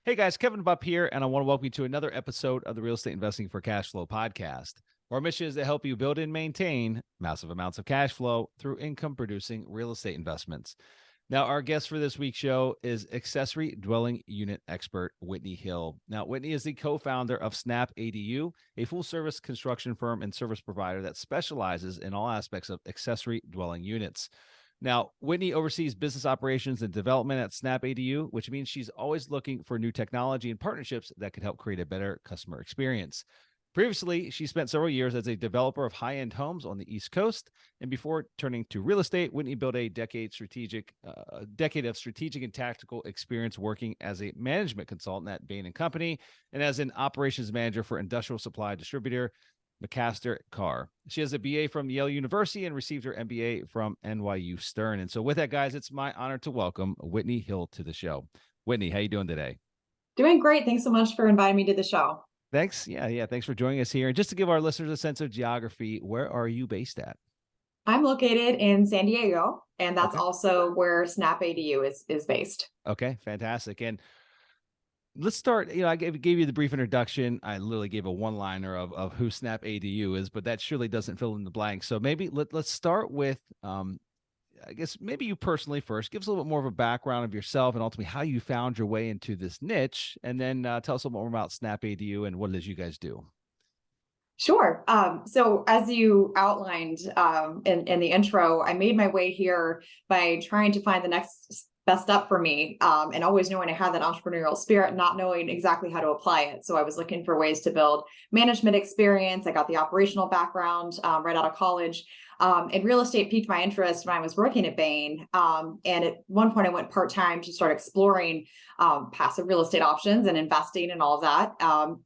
Hey guys, Kevin Bupp here, and I want to welcome you to another episode of the Real Estate Investing for Cashflow podcast. Our mission is to help you build and maintain massive amounts of cash flow through income-producing real estate investments. Now, our guest for this week's show is accessory dwelling unit expert Whitney Hill. Now, Whitney is the co-founder of SnapADU, a full-service construction firm and service provider that specializes in all aspects of accessory dwelling units. Now, Whitney oversees business operations and development at SnapADU, which means she's always looking for new technology and partnerships that can help create a better customer experience. Previously, she spent several years as a developer of high-end homes on the East Coast, and before turning to real estate, Whitney built a decade of strategic and tactical experience working as a management consultant at Bain Company and as an operations manager for industrial supply distributor McMaster-Carr. She has a BA from Yale University and received her MBA from NYU Stern. And so with that, guys, it's my honor to welcome Whitney Hill to the show. Whitney, how you doing today? Doing great. Thanks so much for inviting me to the show. Thanks. Yeah. Thanks for joining us here. And just to give our listeners a sense of geography, where are you based at? I'm located in San Diego, and that's Okay. also where SnapADU is based. Okay, fantastic. And let's start. I gave you the brief introduction. I literally gave a one-liner of who SnapADU is, but that surely doesn't fill in the blank. So maybe let's start with, I guess maybe you personally first. Give us a little bit more of a background of yourself and ultimately how you found your way into this niche, and then tell us a little more about SnapADU and what it is you guys do. Sure. So as you outlined in the intro, I made my way here by trying to find the next best up for me, and always knowing I had that entrepreneurial spirit, not knowing exactly how to apply it. So I was looking for ways to build management experience. I got the operational background right out of college. And real estate piqued my interest when I was working at Bain. And at one point I went part-time to start exploring passive real estate options and investing and all of that.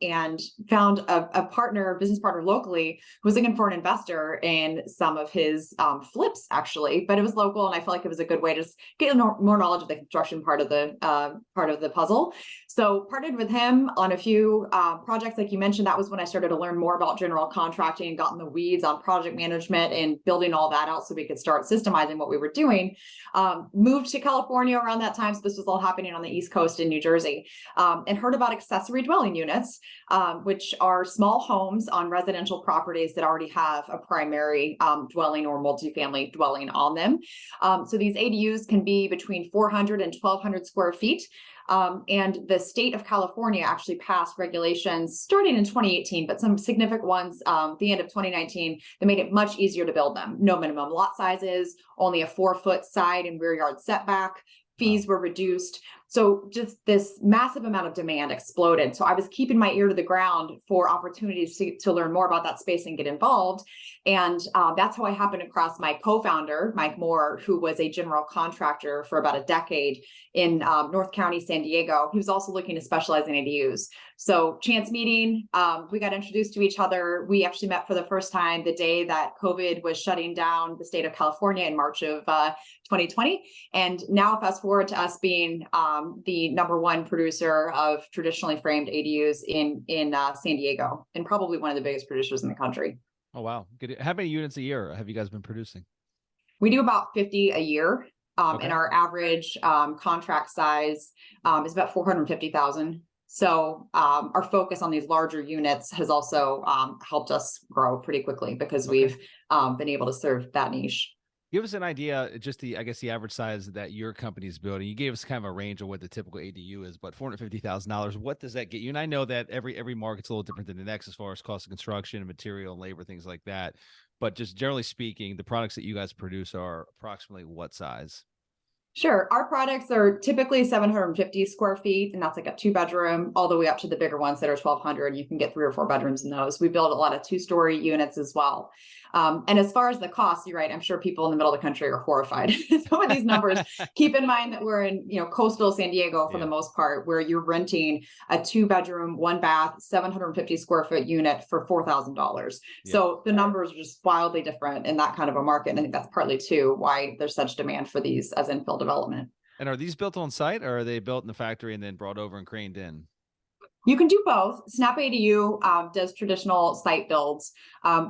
And found a business partner locally who was looking for an investor in some of his flips, actually, but it was local. And I felt like it was a good way to get more knowledge of the construction part of the puzzle. So partnered with him on a few projects, like you mentioned. That was when I started to learn more about general contracting and got in the weeds on project management and building all that out so we could start systemizing what we were doing. Moved to California around that time. So this was all happening on the East Coast in New Jersey, and heard about accessory dwelling units, which are small homes on residential properties that already have a primary dwelling or multifamily dwelling on them. So these ADUs can be between 400 and 1,200 square feet. And the state of California actually passed regulations starting in 2018, but some significant ones the end of 2019 that made it much easier to build them. No minimum lot sizes, only a 4-foot side and rear yard setback. Fees were reduced. So just this massive amount of demand exploded. So I was keeping my ear to the ground for opportunities to learn more about that space and get involved. And that's how I happened across my co-founder, Mike Moore, who was a general contractor for about a decade in North County, San Diego. He was also looking to specialize in ADUs. So chance meeting, we got introduced to each other. We actually met for the first time the day that COVID was shutting down the state of California in March of 2020. And now fast forward to us being the #1 producer of traditionally framed ADUs in San Diego, and probably one of the biggest producers in the country. Oh, wow. Good. How many units a year have you guys been producing? We do about 50 a year, Okay. and our average contract size is about 450,000. So our focus on these larger units has also helped us grow pretty quickly because we've been able to serve that niche. Give us an idea, just the average size that your company's building. You gave us kind of a range of what the typical ADU is, but $450,000, what does that get you? And I know that every market's a little different than the next as far as cost of construction and material and labor, things like that. But just generally speaking, the products that you guys produce are approximately what size? Sure. Our products are typically 750 square feet, and that's like a 2-bedroom, all the way up to the bigger ones that are 1,200. You can get 3 or 4 bedrooms in those. We build a lot of 2-story units as well. And as far as the cost, you're right. I'm sure people in the middle of the country are horrified. Some of these numbers. Keep in mind that we're in coastal San Diego for the most part, where you're renting a 2-bedroom, 1-bath, 750 square foot unit for $4,000. So the numbers are just wildly different in that kind of a market. And I think that's partly too why there's such demand for these as infill development. And are these built on site, or are they built in the factory and then brought over and craned in? You can do both. SnapADU does traditional site builds.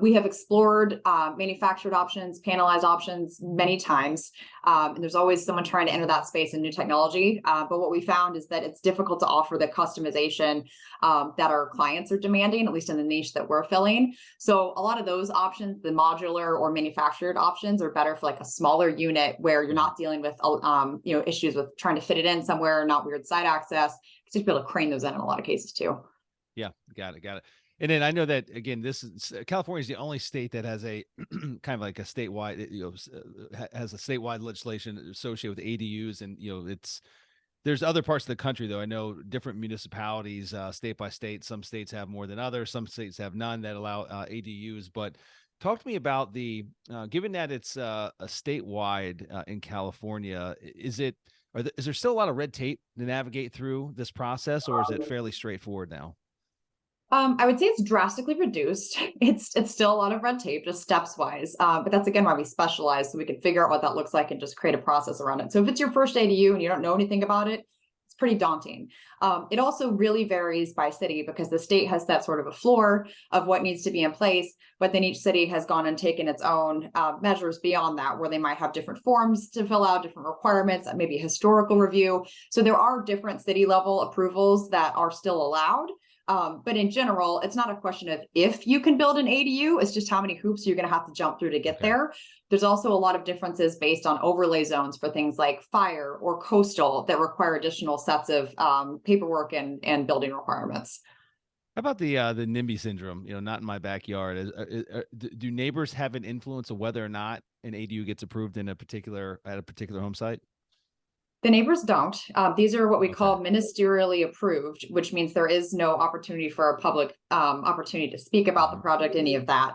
We have explored manufactured options, panelized options many times. And there's always someone trying to enter that space in new technology. But what we found is that it's difficult to offer the customization that our clients are demanding, at least in the niche that we're filling. So a lot of those options, the modular or manufactured options, are better for like a smaller unit where you're not dealing with issues with trying to fit it in somewhere, not weird site access. To be able to crane those in a lot of cases too. Yeah, got it. And then I know that again, California is the only state that has a kind of like a statewide, has a statewide legislation associated with ADUs, and there's other parts of the country though. I know different municipalities, state by state. Some states have more than others. Some states have none that allow ADUs. But talk to me about given that it's a statewide in California, is there still a lot of red tape to navigate through this process, or is it fairly straightforward now? I would say it's drastically reduced. It's still a lot of red tape, just steps wise. But that's again why we specialize, so we can figure out what that looks like and just create a process around it. So if it's your first ADU and you don't know anything about it, it's pretty daunting. It also really varies by city because the state has set sort of a floor of what needs to be in place, but then each city has gone and taken its own measures beyond that, where they might have different forms to fill out, different requirements, maybe historical review. So there are different city level approvals that are still allowed. But in general, it's not a question of if you can build an ADU, it's just how many hoops you're going to have to jump through to get there. There's also a lot of differences based on overlay zones for things like fire or coastal that require additional sets of paperwork and building requirements. How about the NIMBY syndrome? Not in my backyard. Do neighbors have an influence of whether or not an ADU gets approved at a particular home site? The neighbors don't. These are what we call ministerially approved, which means there is no opportunity for a public opportunity to speak about the project, any of that.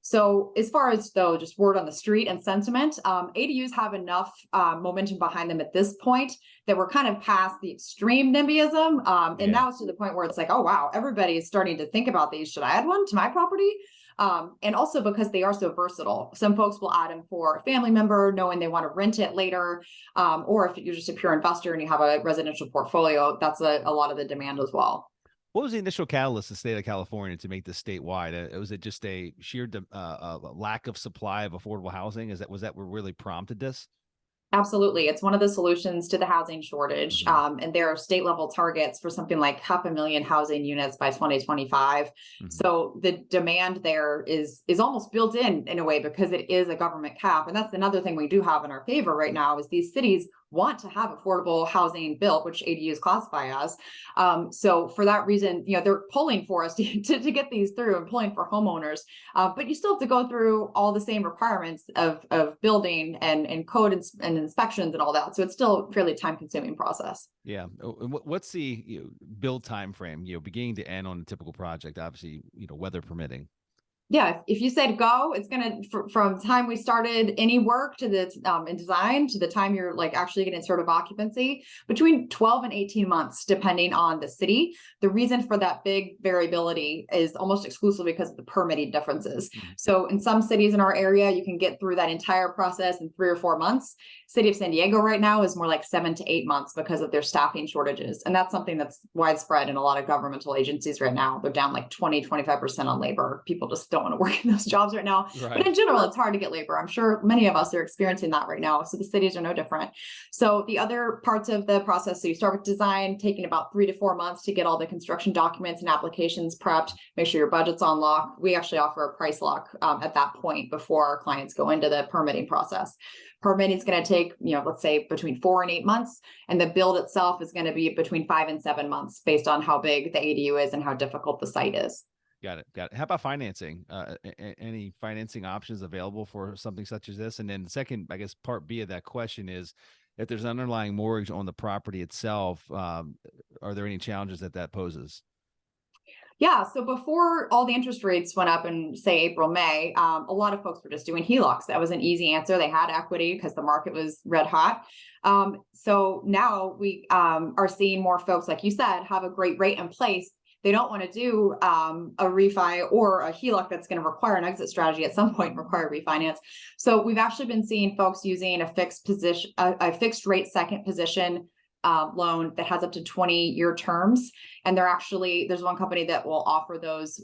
So as far as though just word on the street and sentiment, ADUs have enough momentum behind them at this point that we're kind of past the extreme NIMBYism. And now it's to the point where it's like, oh, wow, everybody is starting to think about these. Should I add one to my property? And also because they are so versatile. Some folks will add them for a family member, knowing they want to rent it later. Or if you're just a pure investor and you have a residential portfolio, that's a lot of the demand as well. What was the initial catalyst in the state of California to make this statewide? Was it just a sheer lack of supply of affordable housing? Was that what really prompted this? Absolutely. It's one of the solutions to the housing shortage. And there are state level targets for something like 500,000 housing units by 2025. So the demand there is almost built in a way because it is a government cap. And that's another thing we do have in our favor right now is these cities want to have affordable housing built, which ADUs classify as. So for that reason, they're pulling for us to get these through and pulling for homeowners. But you still have to go through all the same requirements of building and code and inspections and all that. So it's still a fairly time consuming process. Yeah. What's the build time frame, beginning to end on a typical project, obviously, weather permitting? Yeah, if you said go, it's going to, from the time we started any work to the in design to the time you're like actually getting sort of occupancy, between 12 and 18 months, depending on the city. The reason for that big variability is almost exclusively because of the permitting differences. So in some cities in our area, you can get through that entire process in 3 or 4 months. City of San Diego right now is more like 7 to 8 months because of their staffing shortages. And that's something that's widespread in a lot of governmental agencies right now. They're down like 20-25% on labor. People just don't want to work in those jobs right now. But in general, it's hard to get labor. I'm sure many of us are experiencing that right now. So the cities are no different. So the other parts of the process, so you start with design, taking about 3 to 4 months to get all the construction documents and applications prepped, make sure your budget's on lock. We actually offer a price lock at that point before our clients go into the permitting process. Permitting is going to take, let's say between 4 and 8 months, and the build itself is going to be between 5 and 7 months based on how big the ADU is and how difficult the site is. Got it. How about financing? Any financing options available for something such as this? And then the second, I guess, part B of that question is, if there's an underlying mortgage on the property itself, are there any challenges that poses? Yeah, so before all the interest rates went up in, say, April, May, a lot of folks were just doing HELOCs. That was an easy answer. They had equity because the market was red hot. So now we are seeing more folks, like you said, have a great rate in place. They don't want to do a refi or a HELOC that's going to require an exit strategy at some point and require refinance. So we've actually been seeing folks using a fixed rate second position loan that has up to 20-year terms. And there's one company that will offer those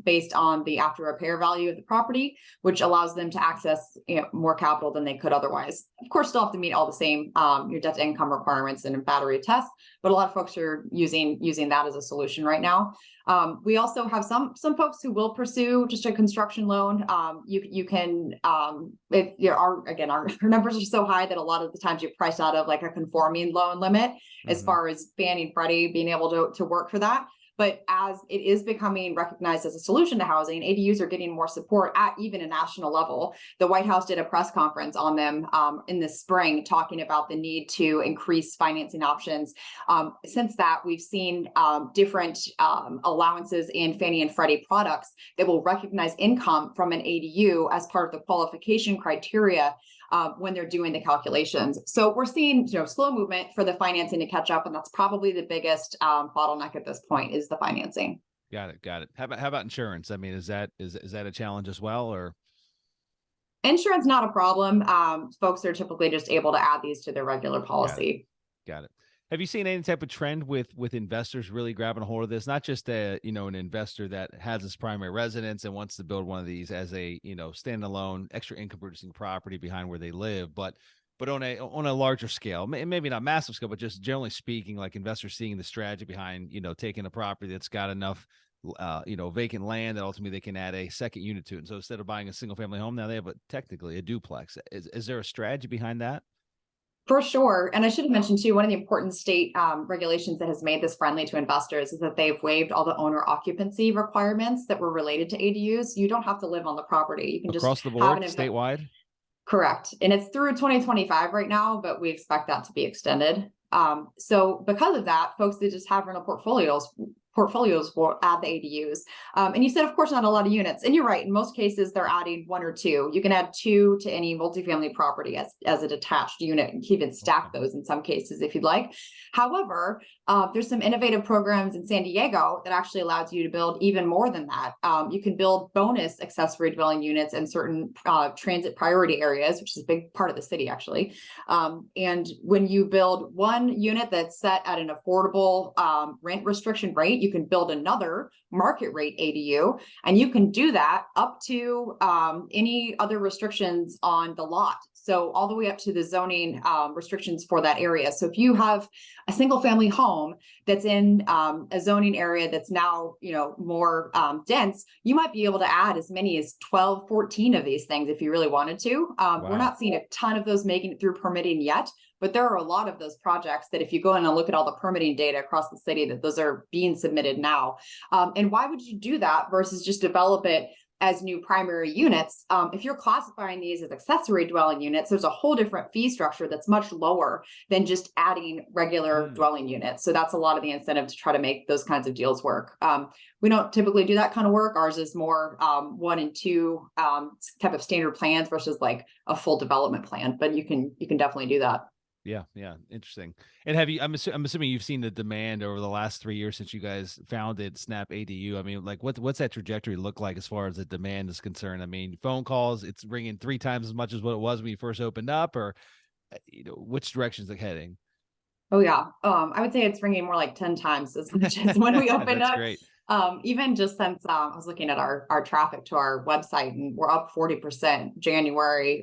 based on the after repair value of the property, which allows them to access more capital than they could otherwise. Of course, still have to meet all the same your debt to income requirements and battery tests, but a lot of folks are using that as a solution right now. We also have some folks who will pursue just a construction loan. You can, our numbers are so high that a lot of the times you're priced out of like a conforming loan limit as far as Fannie and Freddie being able to work for that. But as it is becoming recognized as a solution to housing, ADUs are getting more support at even a national level. The White House did a press conference on them in the spring, talking about the need to increase financing options. Since that, we've seen different allowances in Fannie and Freddie products that will recognize income from an ADU as part of the qualification criteria when they're doing the calculations. So we're seeing slow movement for the financing to catch up, and that's probably the biggest bottleneck at this point is the financing. Got it. How about insurance? I mean, is that a challenge as well, or? Insurance, not a problem. Folks are typically just able to add these to their regular policy. Got it. Have you seen any type of trend with investors really grabbing a hold of this? Not just an investor that has his primary residence and wants to build one of these as a standalone extra income producing property behind where they live, but on a larger scale, maybe not massive scale, but just generally speaking, like investors seeing the strategy behind taking a property that's got enough vacant land that ultimately they can add a second unit to it. And so instead of buying a single family home, now they have technically a duplex. Is there a strategy behind that? For sure. And I should have mentioned too, one of the important state regulations that has made this friendly to investors is that they've waived all the owner occupancy requirements that were related to ADUs. You don't have to live on the property. You can just across the board, statewide. Correct. And it's through 2025 right now, but we expect that to be extended. So because of that, folks that just have rental portfolios will add the ADUs. And you said, of course, not a lot of units. And you're right. In most cases, they're adding one or two. You can add two to any multifamily property as a detached unit and even stack those in some cases if you'd like. However, there's some innovative programs in San Diego that actually allows you to build even more than that. You can build bonus accessory dwelling units in certain transit priority areas, which is a big part of the city, actually. And when you build one unit that's set at an affordable rent restriction rate, you can build another market rate ADU, and you can do that up to any other restrictions on the lot. So all the way up to the zoning restrictions for that area. So if you have a single family home that's in a zoning area that's now, more dense, you might be able to add as many as 12, 14 of these things if you really wanted to. Wow. We're not seeing a ton of those making it through permitting yet, but there are a lot of those projects that if you go in and look at all the permitting data across the city, that those are being submitted now. And why would you do that versus just develop it as new primary units? If you're classifying these as accessory dwelling units, there's a whole different fee structure that's much lower than just adding regular dwelling units. So that's a lot of the incentive to try to make those kinds of deals work. We don't typically do that kind of work. Ours is more 1 and 2 type of standard plans versus like a full development plan, but you can definitely do that. Yeah. Interesting. And I'm assuming you've seen the demand over the last 3 years since you guys founded SnapADU. I mean, like what's that trajectory look like as far as the demand is concerned? I mean, phone calls, it's ringing 3 times as much as what it was when you first opened up, or which direction is it heading? Oh yeah. I would say it's ringing more like 10 times as much as when we opened That's up. Great. Even just since I was looking at our traffic to our website, and we're up 40% January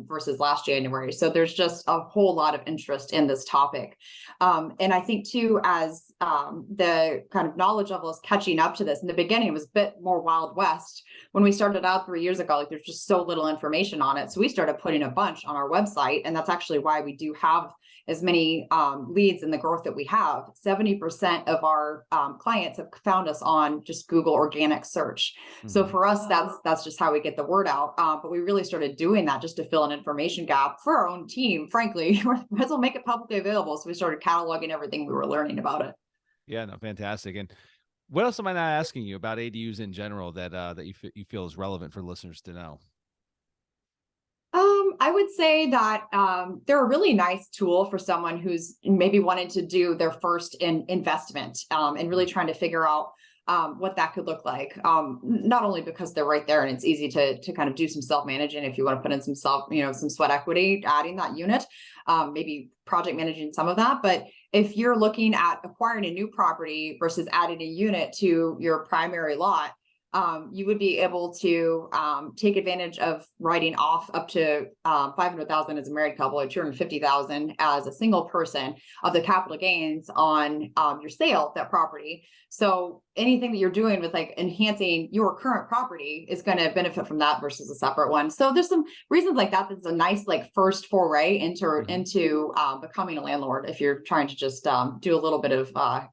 versus last January. So there's just a whole lot of interest in this topic. And I think too, as the kind of knowledge level is catching up to this, in the beginning, it was a bit more Wild West. When we started out 3 years ago, like there's just so little information on it. So we started putting a bunch on our website, and that's actually why we do have as many leads and the growth that we have. 70% of our clients have found us on just Google organic search. So for us, that's just how we get the word out. But we really started doing that just to fill an information gap for our own team. Frankly, we might as well make it publicly available. So we started cataloging everything we were learning about it. Yeah, no, fantastic. And what else am I not asking you about ADUs in general that you feel is relevant for listeners to know? I would say that they're a really nice tool for someone who's maybe wanted to do their first investment and really trying to figure out what that could look like. Not only because they're right there and it's easy to kind of do some self-managing if you want to put in some some sweat equity, adding that unit, maybe project managing some of that. But if you're looking at acquiring a new property versus adding a unit to your primary lot, you would be able to take advantage of writing off up to $500,000 as a married couple, or $250,000 as a single person of the capital gains on your sale of that property. So anything that you're doing with like enhancing your current property is going to benefit from that versus a separate one. So there's some reasons like that. That's a nice like first foray into becoming a landlord if you're trying to just do a little bit of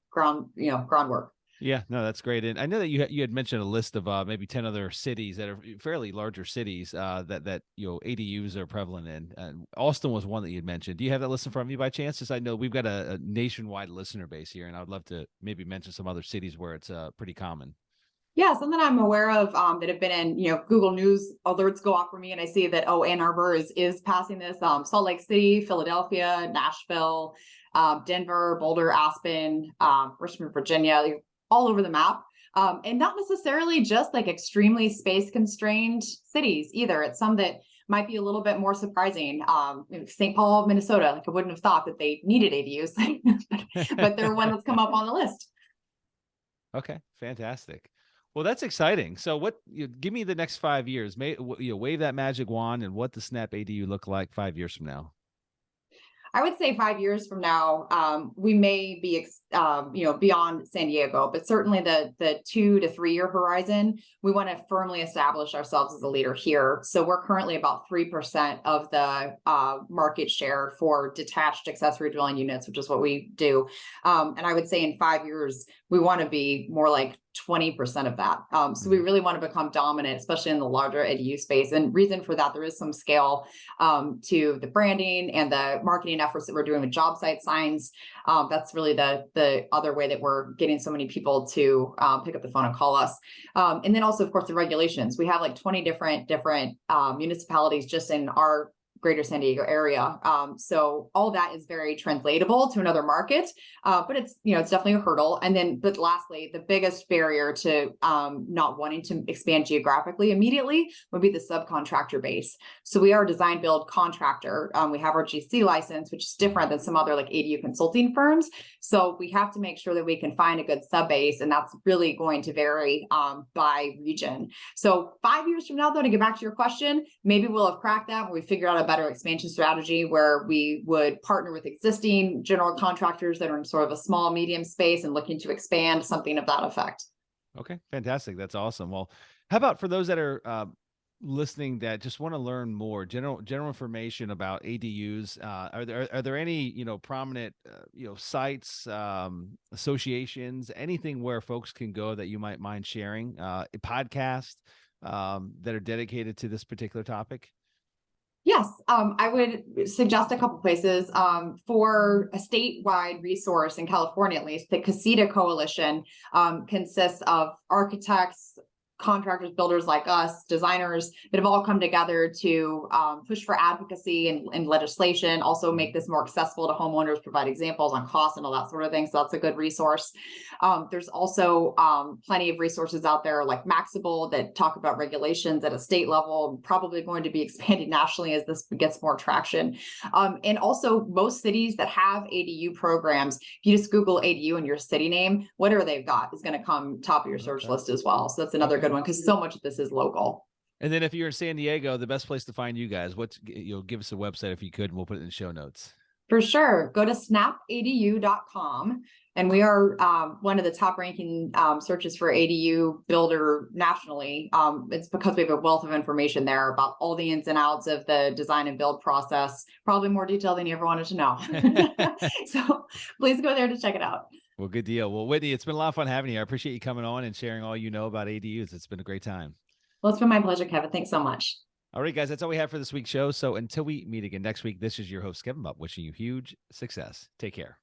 groundwork. Yeah, no, that's great. And I know that you had mentioned a list of maybe 10 other cities that are fairly larger cities that ADUs are prevalent in. And Austin was one that you had mentioned. Do you have that list in front of you by chance? Just I know we've got a nationwide listener base here, and I would love to maybe mention some other cities where it's pretty common. Yeah, something I'm aware of that have been in, Google News alerts go off for me, and I see that Ann Arbor is passing this. Salt Lake City, Philadelphia, Nashville, Denver, Boulder, Aspen, Richmond, Virginia, all over the map. And not necessarily just like extremely space constrained cities either. It's some that might be a little bit more surprising. St. Paul, Minnesota, like I wouldn't have thought that they needed ADUs, but they're one that's come up on the list. Okay, fantastic. Well, that's exciting. So give me the next 5 years, wave that magic wand, and what the SnapADU look like 5 years from now? I would say 5 years from now, we may be, beyond San Diego, but certainly the 2 to 3 year horizon, we want to firmly establish ourselves as a leader here. So we're currently about 3% of the market share for detached accessory dwelling units, which is what we do. And I would say in 5 years, we want to be more like 20% of that. So we really want to become dominant, especially in the larger ADU space. And reason for that, there is some scale to the branding and the marketing efforts that we're doing with job site signs. That's really the other way that we're getting so many people to pick up the phone and call us. And then also, of course, the regulations. We have like 20 different municipalities just in our greater San Diego area. So all that is very translatable to another market, but it's definitely a hurdle. And then, but lastly, the biggest barrier to not wanting to expand geographically immediately would be the subcontractor base. So we are a design build contractor. We have our GC license, which is different than some other like ADU consulting firms. So we have to make sure that we can find a good sub base, and that's really going to vary by region. So 5 years from now, though, to get back to your question, maybe we'll have cracked that when we figure out a better expansion strategy where we would partner with existing general contractors that are in sort of a small, medium space and looking to expand, something of that effect. Okay, fantastic. That's awesome. Well, how about for those that are listening that just want to learn more general information about ADUs? Are there any prominent sites, associations, anything where folks can go that you might mind sharing? A podcast that are dedicated to this particular topic? Yes, I would suggest a couple places. For a statewide resource in California, at least, the CASITA Coalition consists of architects, contractors, builders like us, designers that have all come together to push for advocacy and legislation, also make this more accessible to homeowners, provide examples on costs and all that sort of thing. So that's a good resource. There's also plenty of resources out there like Maxable that talk about regulations at a state level, probably going to be expanding nationally as this gets more traction. And also most cities that have ADU programs, if you just Google ADU in your city name, whatever they've got is going to come top of your search list as well. So that's another good one, because so much of this is local. And then if you're in San Diego, the best place to find you guys, give us a website if you could, and we'll put it in the show notes. For sure. Go to SnapADU.com. And we are one of the top ranking searches for ADU builder nationally. It's because we have a wealth of information there about all the ins and outs of the design and build process, probably more detail than you ever wanted to know. So please go there to check it out. Well, good deal. Well, Whitney, it's been a lot of fun having you. I appreciate you coming on and sharing all you know about ADUs. It's been a great time. Well, it's been my pleasure, Kevin. Thanks so much. All right, guys, that's all we have for this week's show. So until we meet again next week, this is your host, Kevin Bupp, wishing you huge success. Take care.